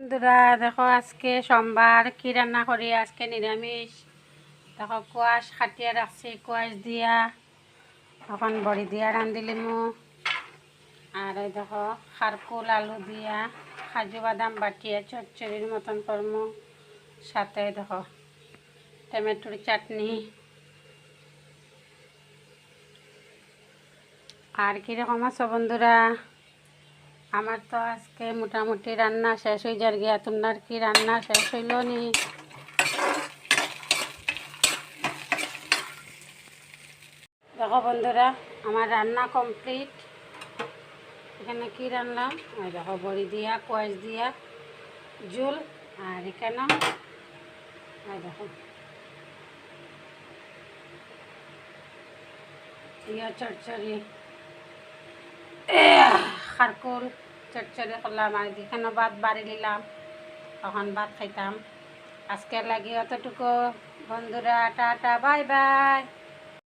বন্ধুরা দেখো আজকে সোমবার কি রান্না করি। আজকে নিরামিষ। দেখো কোয়াশ খাটিয়ে রাখছি, কোয়াশ দিয়া এখন বড়ি দিয়া রাঁধিলিমু। আর এই দেখো খারকুল আলু দিয়া কাজু বাদাম বাটিয়ে চচ্চড়ির মতন করমু। সাথে দেখো টমেটোর চাটনি। আর কীরকম আছো বন্ধুরা? আমার তো আজকে মোটামুটি রান্না শেষ হয়ে যার গিয়া। তোমার কি রান্না শেষ হইল নি? দেখো বন্ধুরা আমার রান্না কমপ্লিট। এখানে কি রান্নাম আর দেখো বড়ি দিয়া কোয়াশ দিয়া ঝোল। আর এখানে আর দেখো ইয়া চচ্চড়ি খারকুল চচ্চড়ি করলাম। আর এখানে ভাত বাড়ি নিলাম, তখন ভাত খাইতাম। আজকে লাগি অতটুকু বন্ধুরা, টাটা বাই বাই।